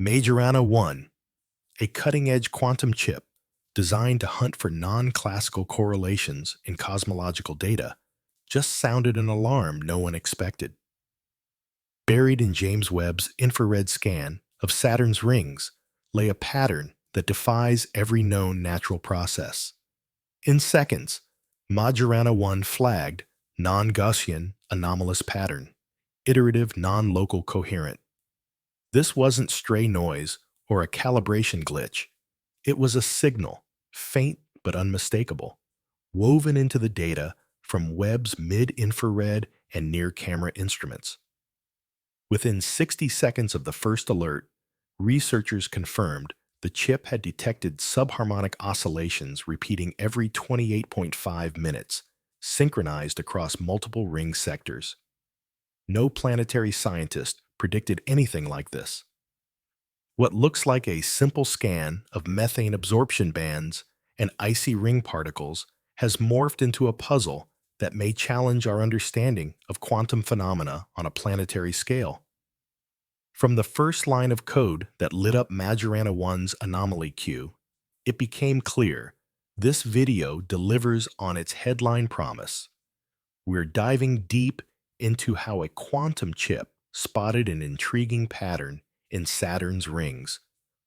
Majorana 1, a cutting-edge quantum chip designed to hunt for non-classical correlations in cosmological data, just sounded an alarm no one expected. Buried in James Webb's infrared scan of Saturn's rings lay a pattern that defies every known natural process. In seconds, Majorana 1 flagged non-Gaussian anomalous pattern, iterative non-local coherent. This wasn't stray noise or a calibration glitch. It was a signal, faint but unmistakable, woven into the data from Webb's mid-infrared and near-camera instruments. Within 60 seconds of the first alert, researchers confirmed the chip had detected subharmonic oscillations repeating every 28.5 minutes, synchronized across multiple ring sectors. No planetary scientist predicted anything like this. What looks like a simple scan of methane absorption bands and icy ring particles has morphed into a puzzle that may challenge our understanding of quantum phenomena on a planetary scale. From the first line of code that lit up Majorana 1's anomaly queue, it became clear this video delivers on its headline promise. We're diving deep into how a quantum chip spotted an intriguing pattern in Saturn's rings,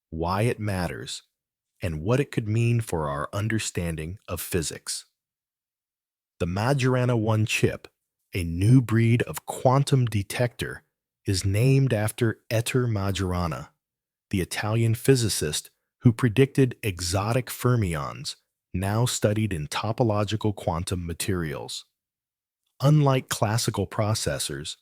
why it matters, and what it could mean for our understanding of physics. The Majorana 1 chip, a new breed of quantum detector, is named after Majorana, the Italian physicist who predicted exotic fermions now studied in topological quantum materials. Unlike classical processors,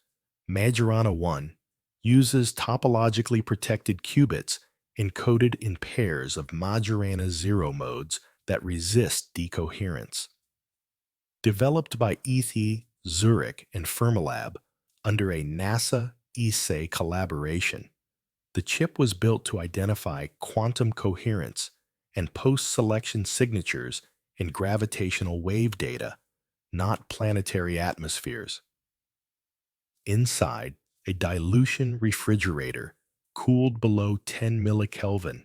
Majorana 1 uses topologically protected qubits encoded in pairs of Majorana zero modes that resist decoherence. Developed by ETH, Zurich, and Fermilab under a NASA ESA collaboration, the chip was built to identify quantum coherence and post-selection signatures in gravitational wave data, not planetary atmospheres. Inside, a dilution refrigerator cooled below 10 millikelvin.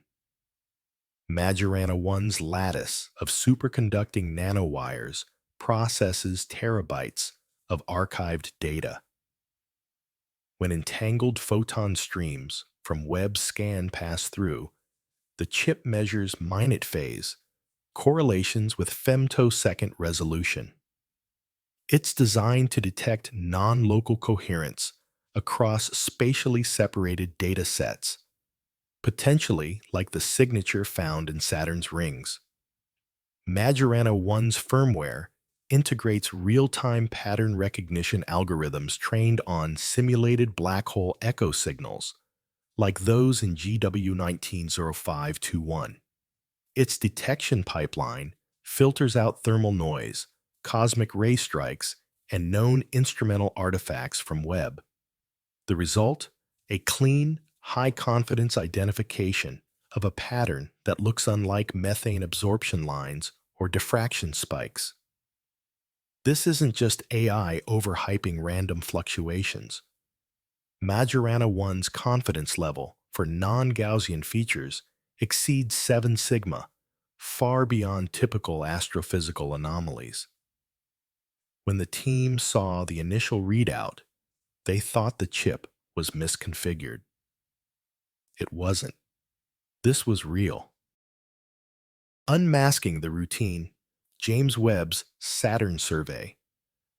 Majorana 1's lattice of superconducting nanowires processes terabytes of archived data. When entangled photon streams from Webb scan pass through, the chip measures minute phase, correlations with femtosecond resolution. It's designed to detect non-local coherence across spatially separated data sets, potentially like the signature found in Saturn's rings. Majorana 1's firmware integrates real-time pattern recognition algorithms trained on simulated black hole echo signals, like those in GW190521. Its detection pipeline filters out thermal noise, cosmic ray strikes, and known instrumental artifacts from Webb. The result? A clean, high-confidence identification of a pattern that looks unlike methane absorption lines or diffraction spikes. This isn't just AI overhyping random fluctuations. Majorana 1's confidence level for non-Gaussian features exceeds 7 sigma, far beyond typical astrophysical anomalies. When the team saw the initial readout, they thought the chip was misconfigured. It wasn't. This was real. Unmasking the routine, James Webb's Saturn survey.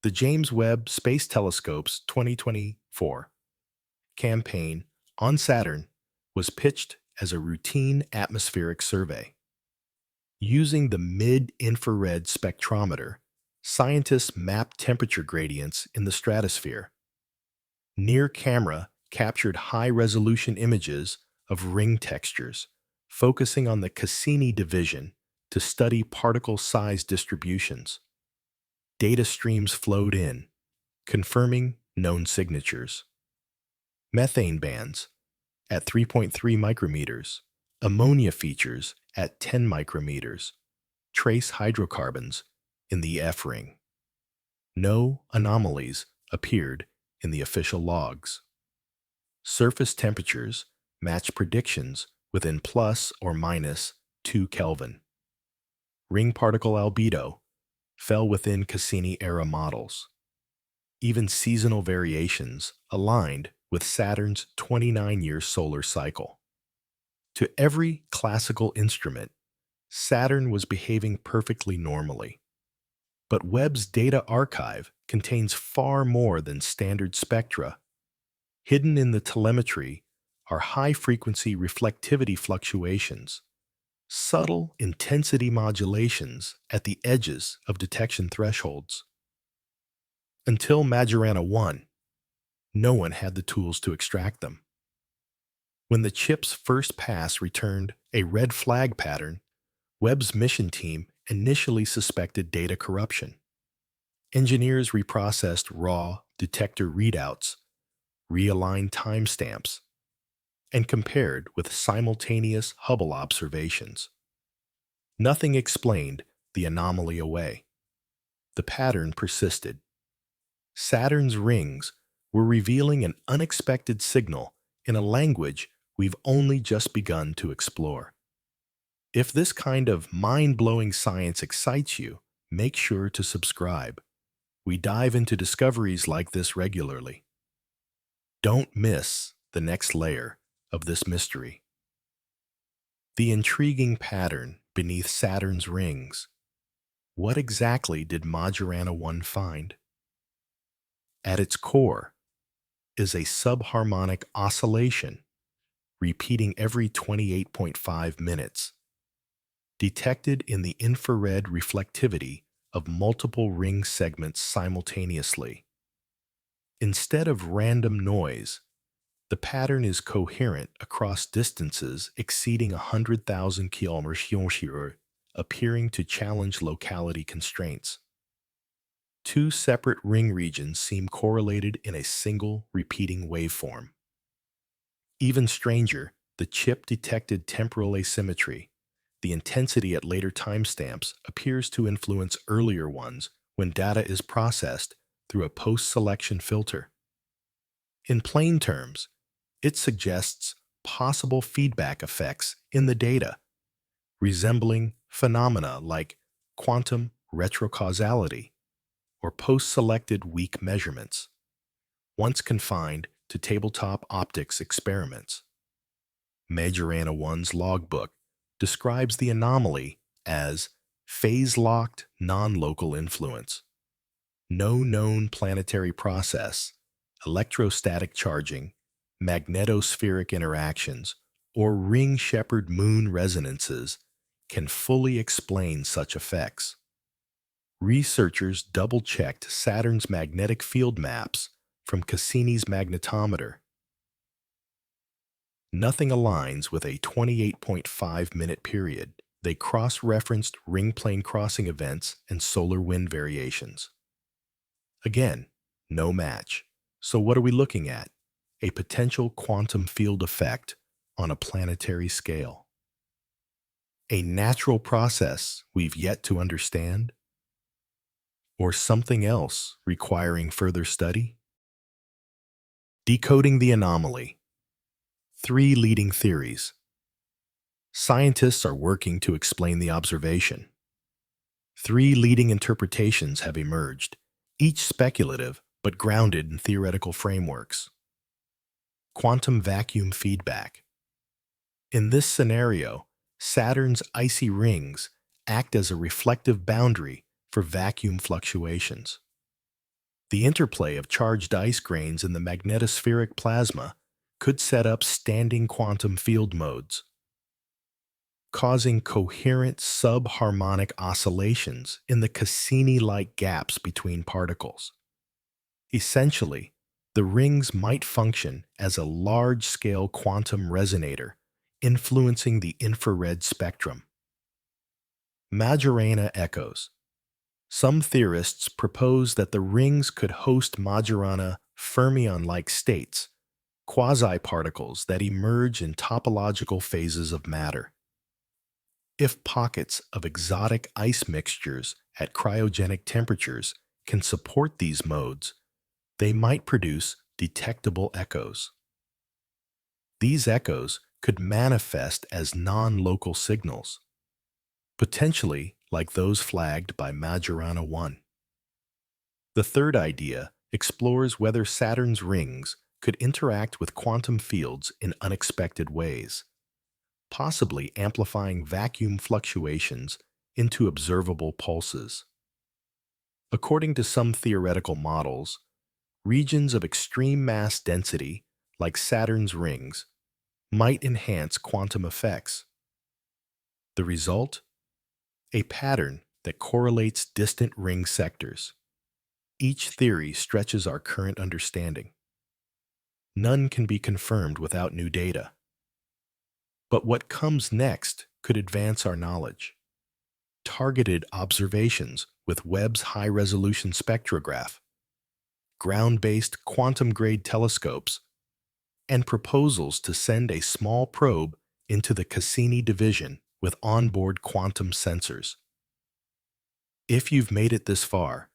The James Webb Space Telescope's 2024 campaign on Saturn was pitched as a routine atmospheric survey. Using the mid-infrared spectrometer, scientists mapped temperature gradients in the stratosphere. Near camera captured high-resolution images of ring textures, focusing on the Cassini division to study particle size distributions. Data streams flowed in, confirming known signatures. Methane bands at 3.3 micrometers, ammonia features at 10 micrometers, trace hydrocarbons in the F ring. No anomalies appeared in the official logs. Surface temperatures matched predictions within plus or minus 2 Kelvin. Ring particle albedo fell within Cassini-era models. Even seasonal variations aligned with Saturn's 29-year solar cycle. To every classical instrument, Saturn was behaving perfectly normally. But Webb's data archive contains far more than standard spectra. Hidden in the telemetry are high-frequency reflectivity fluctuations, subtle intensity modulations at the edges of detection thresholds. Until Majorana 1, no one had the tools to extract them. When the chip's first pass returned a red flag pattern, Webb's mission team initially suspected data corruption. Engineers reprocessed raw detector readouts, realigned timestamps, and compared with simultaneous Hubble observations. Nothing explained the anomaly away. The pattern persisted. Saturn's rings were revealing an unexpected signal in a language we've only just begun to explore. If this kind of mind-blowing science excites you, make sure to subscribe. We dive into discoveries like this regularly. Don't miss the next layer of this mystery. The intriguing pattern beneath Saturn's rings. What exactly did Majorana 1 find? At its core is a subharmonic oscillation repeating every 28.5 minutes, detected in the infrared reflectivity of multiple ring segments simultaneously. Instead of random noise, the pattern is coherent across distances exceeding 100,000 km/h, appearing to challenge locality constraints. Two separate ring regions seem correlated in a single repeating waveform. Even stranger, the chip detected temporal asymmetry. The intensity at later timestamps appears to influence earlier ones when data is processed through a post-selection filter. In plain terms, it suggests possible feedback effects in the data, resembling phenomena like quantum retrocausality or post-selected weak measurements, once confined to tabletop optics experiments. Majorana 1's logbook describes the anomaly as phase-locked non-local influence. No known planetary process, electrostatic charging, magnetospheric interactions, or ring-shepherd moon resonances can fully explain such effects. Researchers double-checked Saturn's magnetic field maps from Cassini's magnetometer. Nothing aligns with a 28.5-minute period. They cross-referenced ring plane crossing events and solar wind variations. Again, no match. So what are we looking at? A potential quantum field effect on a planetary scale. A natural process we've yet to understand? Or something else requiring further study? Decoding the anomaly. 3 leading theories. Scientists are working to explain the observation. 3 leading interpretations have emerged, each speculative but grounded in theoretical frameworks. Quantum vacuum feedback. In this scenario, Saturn's icy rings act as a reflective boundary for vacuum fluctuations. The interplay of charged ice grains in the magnetospheric plasma could set up standing quantum field modes, causing coherent subharmonic oscillations in the Cassini-like gaps between particles. Essentially, the rings might function as a large-scale quantum resonator, influencing the infrared spectrum. Majorana echoes. Some theorists propose that the rings could host Majorana fermion-like states, quasi-particles that emerge in topological phases of matter. If pockets of exotic ice mixtures at cryogenic temperatures can support these modes, they might produce detectable echoes. These echoes could manifest as non-local signals, potentially like those flagged by Majorana 1. The third idea explores whether Saturn's rings could interact with quantum fields in unexpected ways, possibly amplifying vacuum fluctuations into observable pulses. According to some theoretical models, regions of extreme mass density, like Saturn's rings, might enhance quantum effects. The result? A pattern that correlates distant ring sectors. Each theory stretches our current understanding. None can be confirmed without new data. But what comes next could advance our knowledge. Targeted observations with Webb's high-resolution spectrograph, ground-based quantum-grade telescopes, and proposals to send a small probe into the Cassini division with onboard quantum sensors. If you've made it this far,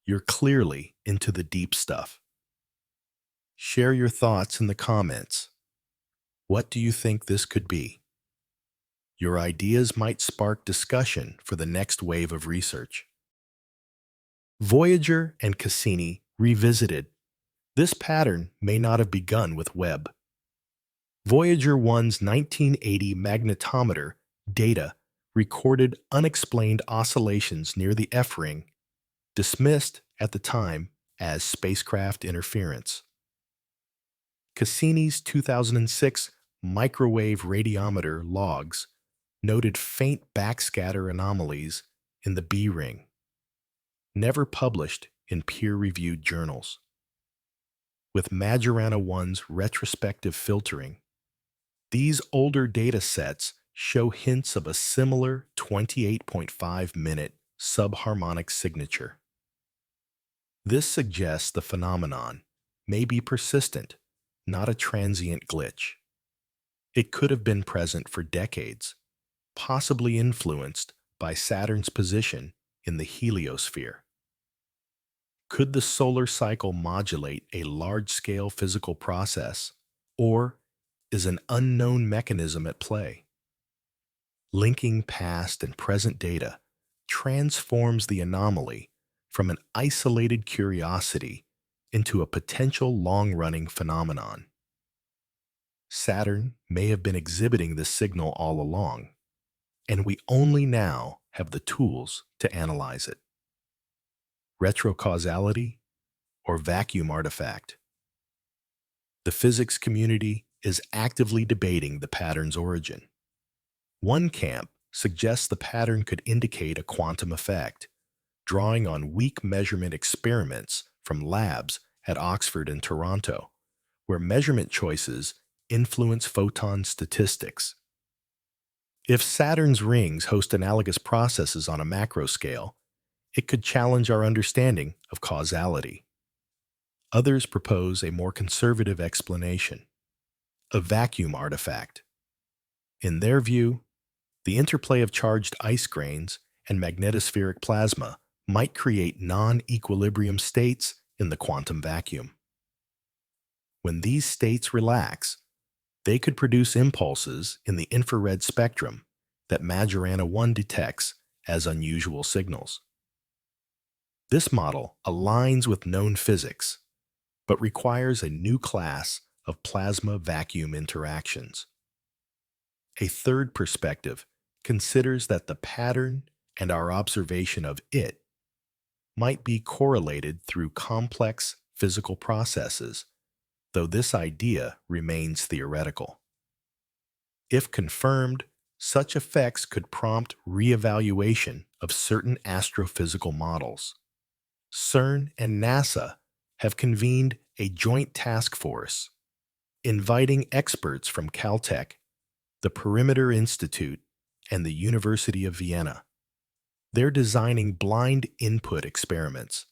you're clearly into the deep stuff. Share your thoughts in the comments. What do you think this could be? Your ideas might spark discussion for the next wave of research. Voyager and Cassini revisited. This pattern may not have begun with Webb. Voyager 1's 1980 magnetometer data recorded unexplained oscillations near the F ring, dismissed at the time as spacecraft interference. Cassini's 2006 microwave radiometer logs noted faint backscatter anomalies in the B ring, never published in peer-reviewed journals. With Majorana 1's retrospective filtering, these older data sets show hints of a similar 28.5-minute subharmonic signature. This suggests the phenomenon may be persistent, not a transient glitch. It could have been present for decades, possibly influenced by Saturn's position in the heliosphere. Could the solar cycle modulate a large-scale physical process, or is an unknown mechanism at play? Linking past and present data transforms the anomaly from an isolated curiosity into a potential long-running phenomenon. Saturn may have been exhibiting this signal all along, and we only now have the tools to analyze it. Retrocausality or vacuum artifact? The physics community is actively debating the pattern's origin. One camp suggests the pattern could indicate a quantum effect, drawing on weak measurement experiments from labs at Oxford and Toronto, where measurement choices influence photon statistics. If Saturn's rings host analogous processes on a macro scale, it could challenge our understanding of causality. Others propose a more conservative explanation: a vacuum artifact. In their view, the interplay of charged ice grains and magnetospheric plasma might create non-equilibrium states in the quantum vacuum. When these states relax, they could produce impulses in the infrared spectrum that Majorana 1 detects as unusual signals. This model aligns with known physics, but requires a new class of plasma-vacuum interactions. A third perspective considers that the pattern and our observation of it might be correlated through complex physical processes, though this idea remains theoretical. If confirmed, such effects could prompt re-evaluation of certain astrophysical models. CERN and NASA have convened a joint task force, inviting experts from Caltech, the Perimeter Institute, and the University of Vienna. They're designing blind input experiments,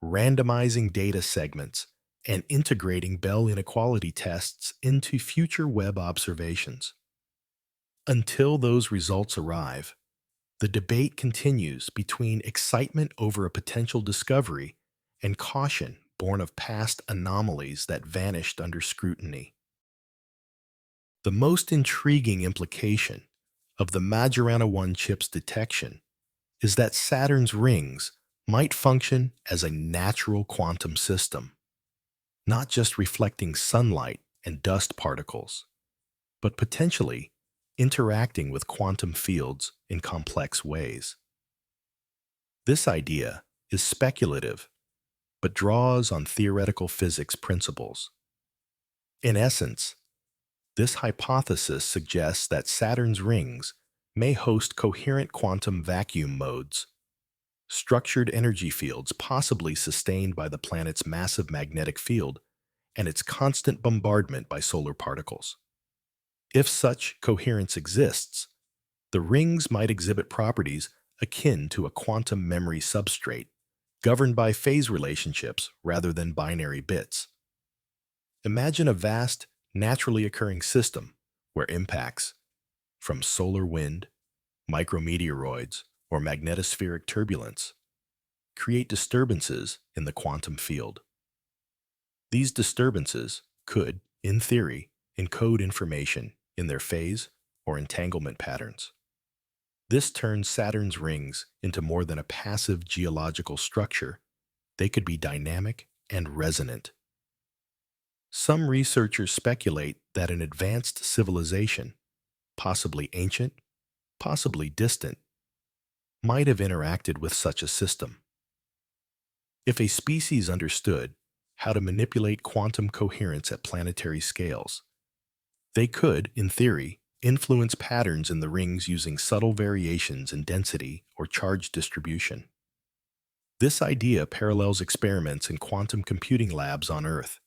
randomizing data segments, and integrating Bell inequality tests into future Webb observations. Until those results arrive, the debate continues between excitement over a potential discovery and caution born of past anomalies that vanished under scrutiny. The most intriguing implication of the Majorana 1 chip's detection is that Saturn's rings might function as a natural quantum system, not just reflecting sunlight and dust particles, but potentially interacting with quantum fields in complex ways. This idea is speculative, but draws on theoretical physics principles. In essence, this hypothesis suggests that Saturn's rings may host coherent quantum vacuum modes, structured energy fields possibly sustained by the planet's massive magnetic field and its constant bombardment by solar particles. If such coherence exists, the rings might exhibit properties akin to a quantum memory substrate, governed by phase relationships rather than binary bits. Imagine a vast, naturally occurring system where impacts from solar wind, micrometeoroids, or magnetospheric turbulence create disturbances in the quantum field. These disturbances could, in theory, encode information in their phase or entanglement patterns. This turns Saturn's rings into more than a passive geological structure. They could be dynamic and resonant. Some researchers speculate that an advanced civilization, possibly ancient, possibly distant, might have interacted with such a system. If a species understood how to manipulate quantum coherence at planetary scales, they could, in theory, influence patterns in the rings using subtle variations in density or charge distribution. This idea parallels experiments in quantum computing labs on Earth,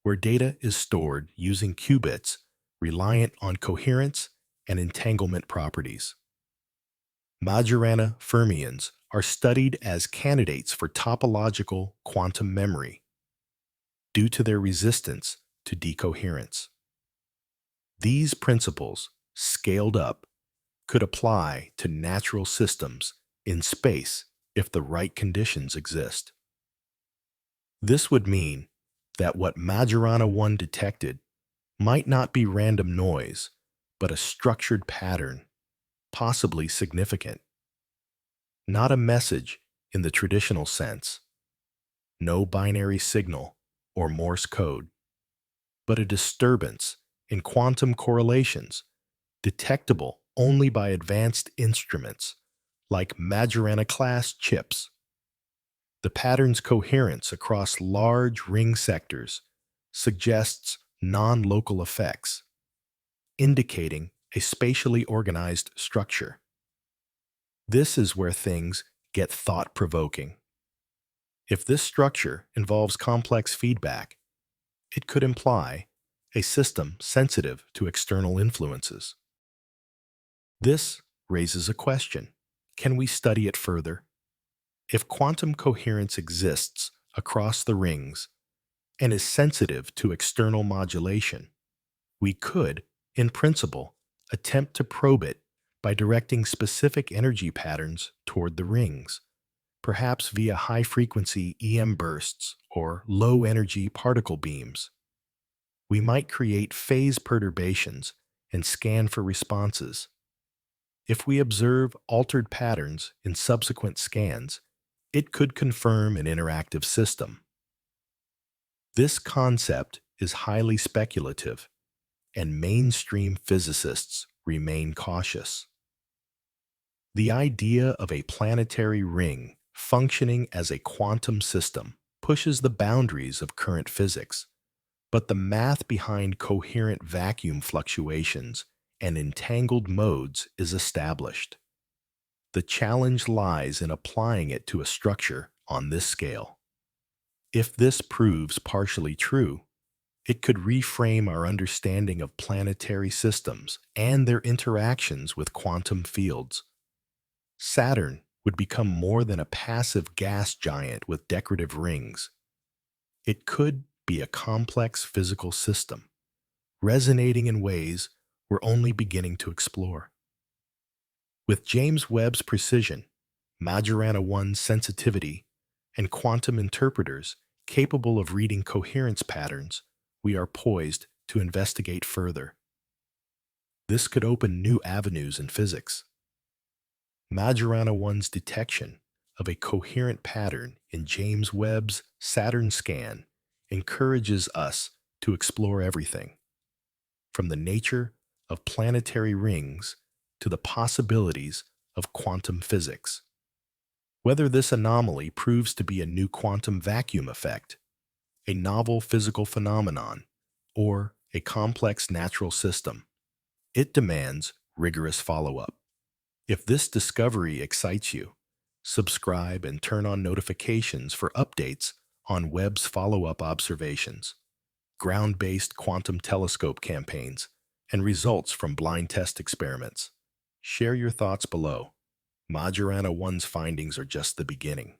where data is stored using qubits reliant on coherence and entanglement properties. Majorana fermions are studied as candidates for topological quantum memory due to their resistance to decoherence. These principles, scaled up, could apply to natural systems in space if the right conditions exist. This would mean that what Majorana 1 detected might not be random noise, but a structured pattern, possibly significant. Not a message in the traditional sense, no binary signal or Morse code, but a disturbance in quantum correlations detectable only by advanced instruments like Majorana-class chips. The pattern's coherence across large ring sectors suggests non-local effects, indicating a spatially organized structure. This is where things get thought-provoking. If this structure involves complex feedback, it could imply a system sensitive to external influences. This raises a question. Can we study it further? If quantum coherence exists across the rings and is sensitive to external modulation, we could, in principle, attempt to probe it by directing specific energy patterns toward the rings, perhaps via high-frequency EM bursts or low-energy particle beams. We might create phase perturbations and scan for responses. If we observe altered patterns in subsequent scans, it could confirm an interactive system. This concept is highly speculative, and mainstream physicists remain cautious. The idea of a planetary ring functioning as a quantum system pushes the boundaries of current physics, but the math behind coherent vacuum fluctuations and entangled modes is established. The challenge lies in applying it to a structure on this scale. If this proves partially true, it could reframe our understanding of planetary systems and their interactions with quantum fields. Saturn would become more than a passive gas giant with decorative rings. It could be a complex physical system, resonating in ways we're only beginning to explore. With James Webb's precision, Majorana 1's sensitivity, and quantum interpreters capable of reading coherence patterns, we are poised to investigate further. This could open new avenues in physics. Majorana 1's detection of a coherent pattern in James Webb's Saturn scan encourages us to explore everything, from the nature of planetary rings to the possibilities of quantum physics. Whether this anomaly proves to be a new quantum vacuum effect, a novel physical phenomenon, or a complex natural system, it demands rigorous follow-up. If this discovery excites you, subscribe and turn on notifications for updates on Webb's follow-up observations, ground-based quantum telescope campaigns, and results from blind test experiments. Share your thoughts below. Majorana 1's findings are just the beginning.